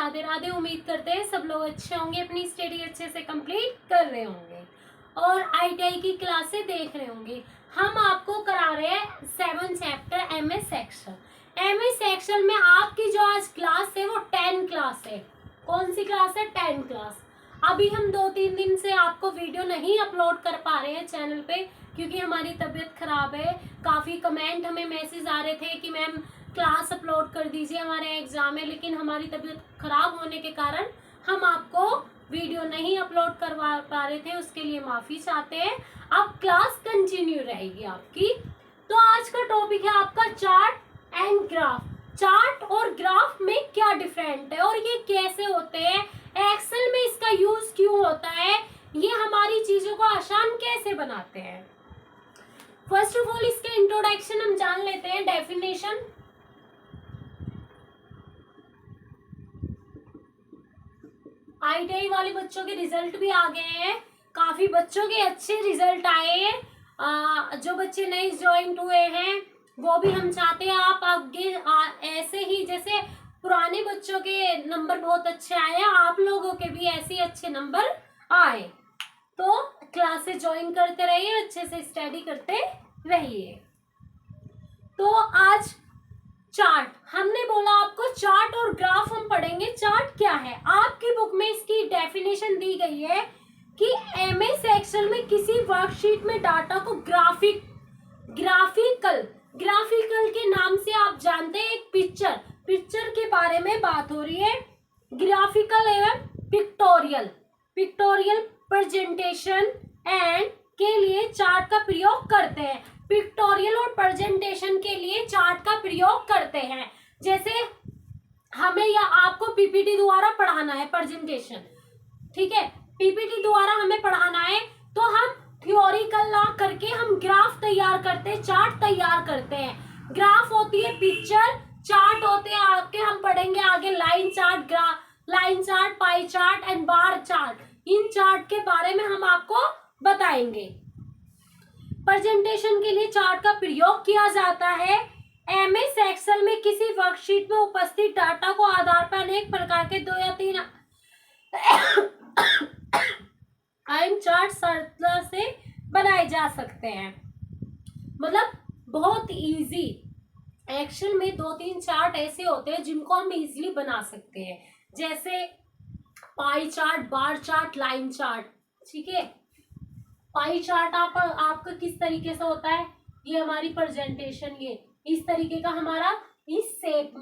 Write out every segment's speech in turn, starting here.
राधे राधे। उम्मीद करते हैं सब लोग अच्छे होंगे, अपनी स्टडी अच्छे से कंप्लीट कर रहे होंगे और आईटीआई की क्लासें देख रहे होंगे। हम आपको करा रहे हैं 7 chapter MS Excel. MS Excel में आपकी जो आज क्लास है वो 10 क्लास है। कौन सी क्लास है? 10 क्लास। अभी हम 2-3 दिन से आपको वीडियो नहीं अपलोड कर पा रहे हैं चैनल पे, क्योंकि हमारी तबीयत खराब है। काफ़ी कमेंट हमें मैसेज आ रहे थे कि मैम क्लास अपलोड कर दीजिए, हमारे एग्जाम है, लेकिन हमारी तबीयत खराब होने के कारण हम आपको वीडियो नहीं अपलोड करवा पा रहे थे, उसके लिए माफ़ी चाहते हैं। अब क्लास कंटिन्यू रहेगी आपकी। तो आज का टॉपिक है आपका चार्ट एंड ग्राफ। चार्ट और ग्राफ में क्या डिफरेंट है और ये कैसे होते हैं, एक्सेल में इसका यूज क्यों होता है, ये हमारी चीजों को आसान कैसे बनाते हैं। फर्स्ट ऑफ ऑल इसके इंट्रोडक्शन हम जान लेते हैं, डेफिनेशन। आईटीआई वाले बच्चों के रिजल्ट भी आ गए हैं, काफी बच्चों के अच्छे रिजल्ट आए हैं। जो बच्चे नए ज्वाइन हुए हैं वो भी हम चाहते हैं आप आगे ऐसे ही जैसे पुराने बच्चों के नंबर बहुत अच्छे आए हैं, आप लोगों के भी ऐसे अच्छे नंबर आए। तो क्लासेस ज्वाइन करते रहिए, अच्छे से स्टडी करते रहिए। तो आज चार्ट, हमने बोला आपको चार्ट और ग्राफ हम पढ़ेंगे। चार्ट क्या है? आपकी बुक में इसकी डेफिनेशन दी गई है कि एमएस एक्सेल में किसी वर्कशीट में डाटा को ग्राफिकल के नाम से आप जानते हैं। एक पिक्चर के बारे में बात हो रही है। ग्राफिकल एवं पिक्टोरियल प्रेजेंटेशन एंड के लिए चार्ट का प्रयोग करते हैं। पिक्टोरियल और प्रेजेंटेशन के लिए चार्ट का प्रयोग करते हैं। जैसे हमें या आपको पीपीटी द्वारा पढ़ाना है, प्रेजेंटेशन, ठीक है, पीपीटी द्वारा हमें पढ़ाना है, तो हम थ्योरिकल ना करके हम ग्राफ तैयार करते हैं, चार्ट तैयार करते हैं। ग्राफ होती है पिक्चर, चार्ट होते हैं आपके, हम पढ़ेंगे आगे line chart, pie chart and bar chart. In chart के बारे में हम आपको बताएंगे। प्रेजेंटेशन के लिए चार्ट का प्रयोग किया जाता है। एमएस एक्सेल में किसी वर्कशीट में उपस्थित डाटा को आधार पर अनेक प्रकार के 2 या 3 आइम चार्ट सरलता से बनाए जा सकते हैं। मतलब बहुत इजी। एक्सेल में 2-3 चार्ट ऐसे होते हैं जिनको हम इजीली बना सकते हैं, जैसे pie chart, bar chart, line chart. ठीक है, पाई चार्ट आपका किस तरीके से होता है, ये हमारी प्रेजेंटेशन, ये इस तरीके का हमारा इस शेप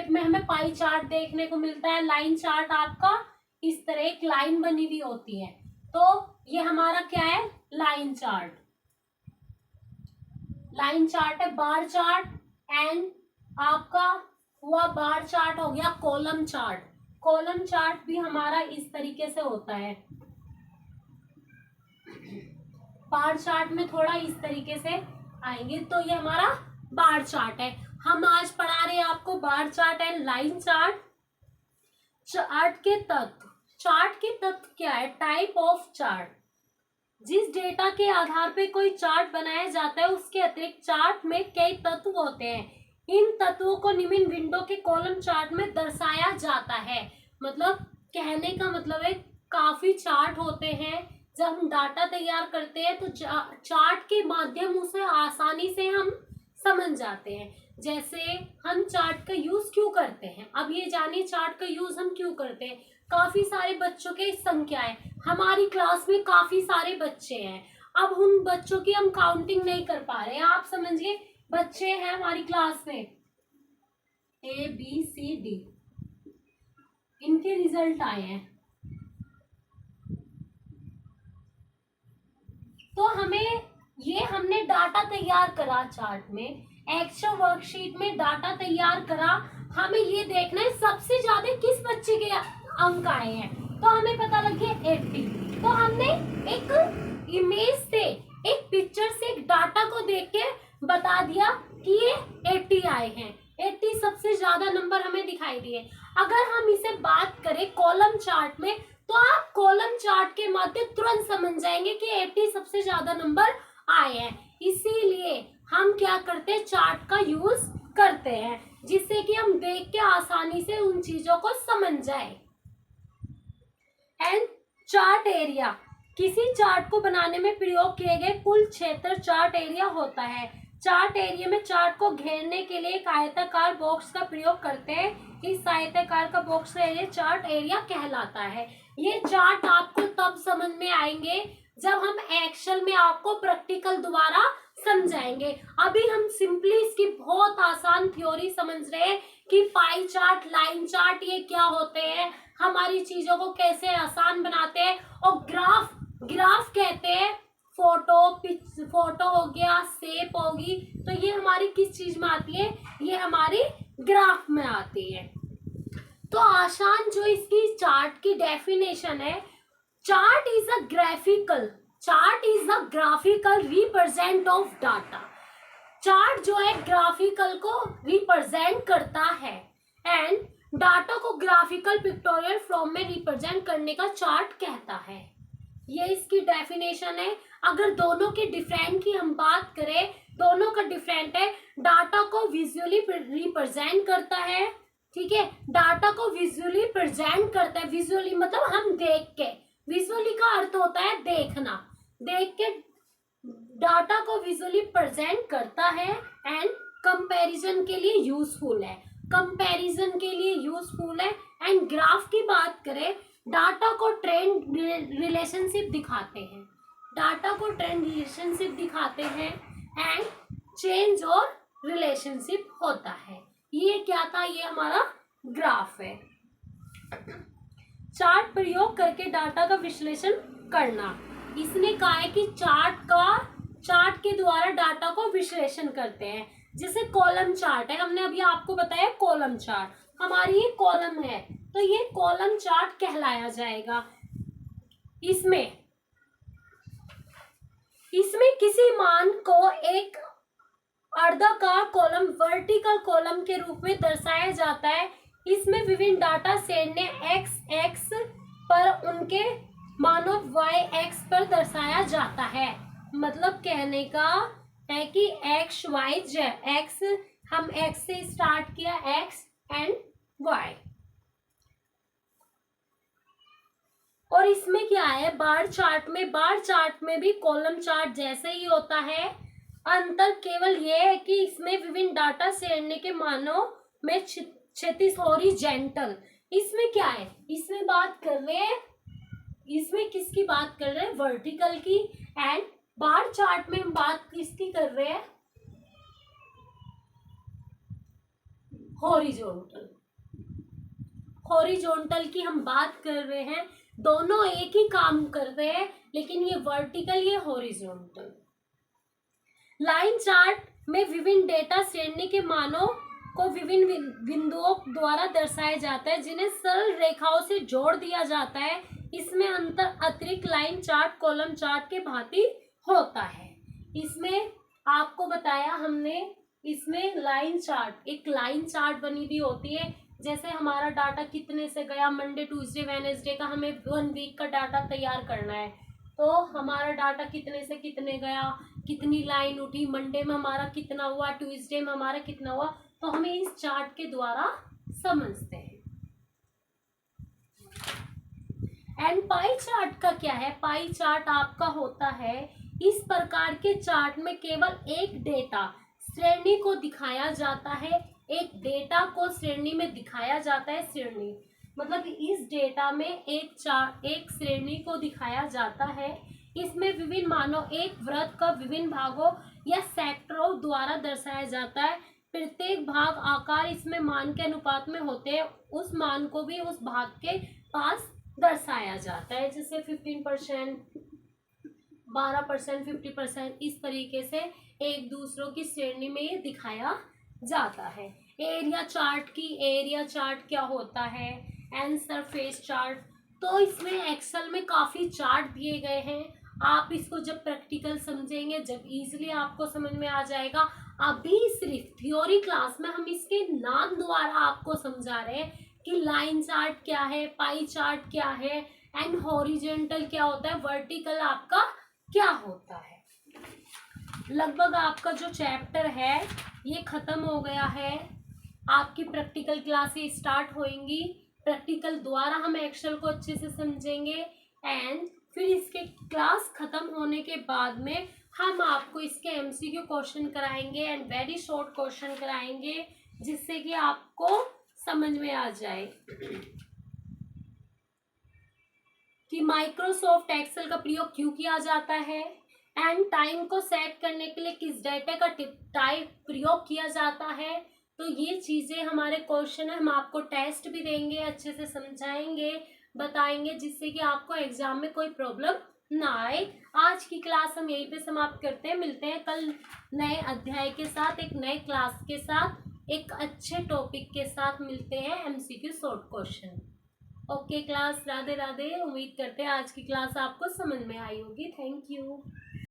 में हमें पाई चार्ट देखने को मिलता है। लाइन चार्ट आपका इस तरह एक लाइन बनी हुई होती है, तो ये हमारा क्या है, लाइन चार्ट है। बार चार्ट एंड आपका हुआ बार चार्ट हो गया। कॉलम चार्ट भी हमारा इस तरीके से होता है। बार चार्ट में थोड़ा इस तरीके से आएंगे, तो ये हमारा बार चार्ट है। हम आज पढ़ा रहे हैं आपको bar chart and line chart. Chart के तत्व क्या है? टाइप ऑफ चार्ट, जिस डेटा के आधार पे कोई चार्ट बनाया जाता है उसके अतिरिक्त चार्ट में कई तत्व होते हैं। इन तत्वों को निम्न विंडो के कॉलम चार्ट में दर्शाया जाता है। मतलब कहने का मतलब है काफी चार्ट होते हैं। जब हम डाटा तैयार करते हैं तो चार्ट के माध्यम से आसानी से हम समझ जाते हैं। जैसे हम चार्ट का यूज क्यों करते हैं, अब ये जानिए चार्ट का यूज हम क्यों करते हैं। काफी सारे बच्चों की संख्या है, हमारी क्लास में काफी सारे बच्चे हैं। अब उन बच्चों की हम काउंटिंग नहीं कर पा रहे हैं। आप समझिए बच्चे हैं हमारी क्लास में ABCD, इनके रिजल्ट आए हैं, तो हमने डाटा तैयार करा चार्ट में, एक्सेल वर्कशीट में डाटा तैयार करा। हमें ये देखना है सबसे ज्यादा किस बच्चे के अंक आए हैं, तो हमें पता लग गया 80। तो हमने एक इमेज से, एक पिक्चर से, एक डाटा को देख के बता दिया कि ये 80 आए हैं। 80 सबसे ज्यादा नंबर हमें दिखाई दिए। अगर हम इसे बात करें कॉलम चार्ट में, तो आप कॉलम चार्ट के माध्यम तुरंत समझ जाएंगे कि 80 सबसे ज्यादा नंबर आए हैं। इसीलिए हम क्या करते हैं, चार्ट का यूज करते हैं, जिससे कि हम देख के आसानी से उन चीजों को समझ जाए। एंड चार्ट एरिया, किसी चार्ट को बनाने में प्रयोग किए गए कुल क्षेत्र चार्ट एरिया होता है। चार्ट एरिया में चार्ट को घेरने के लिए एक आयताकार बॉक्स का प्रयोग करते हैं। इस आयताकार का बॉक्स एरिया चार्ट एरिया कहलाता है। ये चार्ट आपको तब समझ में आएंगे जब हम एक्सेल में आपको प्रैक्टिकल द्वारा समझाएंगे। अभी हम सिंपली इसकी बहुत आसान थ्योरी समझ रहे हैं कि पाई चार्ट, लाइन चार्ट ये क्या होते हैं, हमारी चीजों को कैसे आसान बनाते हैं। और ग्राफ कहते हैं फोटो हो गया, शेप होगी, तो ये हमारी किस चीज में आती है, ये हमारी ग्राफ में आती है। तो आसान जो इसकी चार्ट की डेफिनेशन है, chart is a graphical represent of data. Chart जो है ग्राफिकल को रिप्रेजेंट करता है एंड डाटा को ग्राफिकल पिक्टोरियल फॉर्म में रिप्रेजेंट करने का चार्ट कहता है। ये इसकी डेफिनेशन है। अगर दोनों के डिफरेंट की हम बात करें, दोनों का डिफरेंट है। डाटा को विजुअली रिप्रेजेंट करता है, ठीक है, डाटा को विजुअली प्रेजेंट करता है। विजुअली मतलब हम देख के, विजुअली का अर्थ होता है देखना, देख के डाटा को विजुअली प्रेजेंट करता है एंड कंपैरिजन के लिए यूजफुल है, कंपैरिजन के लिए यूजफुल है। एंड ग्राफ की बात करें, डाटा को ट्रेंड रिलेशनशिप दिखाते हैं, डाटा को ट्रेंड रिलेशनशिप दिखाते हैं एंड चेंज और रिलेशनशिप होता है। ये क्या था, ये हमारा ग्राफ है। चार्ट प्रयोग करके डाटा का विश्लेषण करना, इसने कहा है कि चार्ट के द्वारा डाटा को विश्लेषण करते हैं। जैसे कॉलम चार्ट है, हमने अभी आपको बताया कॉलम चार्ट, हमारी ये कॉलम है तो ये कॉलम चार्ट कहलाया जाएगा। इसमें किसी मान को एक अर्धाकार कॉलम, वर्टिकल कॉलम के रूप में दर्शाया जाता है। इसमें विभिन्न डाटा सेट ने एक्स एक्स पर उनके मानों वाई एक्स पर दर्शाया जाता है। मतलब कहने का है कि एक्स वाई जेड, एक्स हम एक्स से स्टार्ट किया, एक्स एंड वाई। और इसमें क्या है, बार चार्ट में भी कॉलम चार्ट जैसे ही होता है। अंतर केवल ये है कि इसमें विभिन्न डाटा सेट के मानों में क्षैतिज हॉरिजॉन्टल, इसमें क्या है, इसमें बात कर रहे हैं, इसमें किसकी बात कर रहे हैं, वर्टिकल की। एंड बार चार्ट में हम बात किसकी कर रहे हैं, हॉरिजॉन्टल की हम बात कर रहे हैं। दोनों एक ही काम कर रहे हैं, लेकिन ये वर्टिकल, ये हॉरिजॉन्टल। लाइन चार्ट में विभिन्न डेटा श्रेणी के मानों को विभिन्न बिंदुओं द्वारा दर्शाया जाता है, जिन्हें सरल रेखाओं से जोड़ दिया जाता है। इसमें अंतर अतिरिक्त लाइन चार्ट कॉलम चार्ट के भांति होता है। इसमें आपको बताया हमने, इसमें लाइन चार्ट, एक लाइन चार्ट बनी हुई होती है। जैसे हमारा डाटा कितने से गया, मंडे ट्यूसडे वेडनेसडे का हमें 1 वीक का डाटा तैयार करना है, तो हमारा डाटा कितने से कितने गया, कितनी लाइन उठी, मंडे में हमारा कितना हुआ, ट्यूसडे में हमारा कितना हुआ, तो हमें इस चार्ट के द्वारा समझते हैं। एंड पाई चार्ट का क्या है, पाई चार्ट आपका होता है, इस प्रकार के चार्ट में केवल एक डेटा श्रेणी को दिखाया जाता है, एक डेटा को श्रेणी में दिखाया जाता है। श्रेणी मतलब इस डेटा में एक श्रेणी को दिखाया जाता है। इसमें विभिन्न मानों एक वृत्त का विभिन्न भागों या सेक्टरों द्वारा दर्शाया जाता है। प्रत्येक भाग आकार इसमें मान के अनुपात में होते हैं, उस मान को भी उस भाग के पास दर्शाया जाता है। जैसे 15%, 12%, 50%, इस तरीके से एक दूसरों की श्रेणी में ये दिखाया जाता है। एरिया चार्ट क्या होता है, एंड सरफेस चार्ट। तो इसमें एक्सेल में काफ़ी चार्ट दिए गए हैं। आप इसको जब प्रैक्टिकल समझेंगे, जब इजीली आपको समझ में आ जाएगा। अभी सिर्फ थ्योरी क्लास में हम इसके नाम द्वारा आपको समझा रहे हैं कि लाइन चार्ट क्या है, पाई चार्ट क्या है, एंड हॉरिजॉन्टल क्या होता है, वर्टिकल आपका क्या होता है। लगभग आपका जो चैप्टर है ये ख़त्म हो गया है। आपकी प्रैक्टिकल क्लासेस स्टार्ट होंगी। प्रैक्टिकल द्वारा हम एक्सेल को अच्छे से समझेंगे एंड फिर इसके क्लास ख़त्म होने के बाद में हम आपको इसके एमसीक्यू क्वेश्चन कराएंगे एंड वेरी शॉर्ट क्वेश्चन कराएंगे, जिससे कि आपको समझ में आ जाए कि माइक्रोसॉफ्ट एक्सेल का प्रयोग क्यों किया जाता है एंड टाइम को सेट करने के लिए किस डाटा का टाइप प्रयोग किया जाता है। तो ये चीज़ें हमारे क्वेश्चन है, हम आपको टेस्ट भी देंगे, अच्छे से समझाएंगे, बताएंगे, जिससे कि आपको एग्जाम में कोई प्रॉब्लम ना आए। आज की क्लास हम यहीं पे समाप्त करते हैं। मिलते हैं कल नए अध्याय के साथ, एक नए क्लास के साथ, एक अच्छे टॉपिक के साथ मिलते हैं, MCQ short question. Okay class, Radhe Radhe. उम्मीद करते हैं आज की क्लास आपको समझ में आई होगी। Thank you.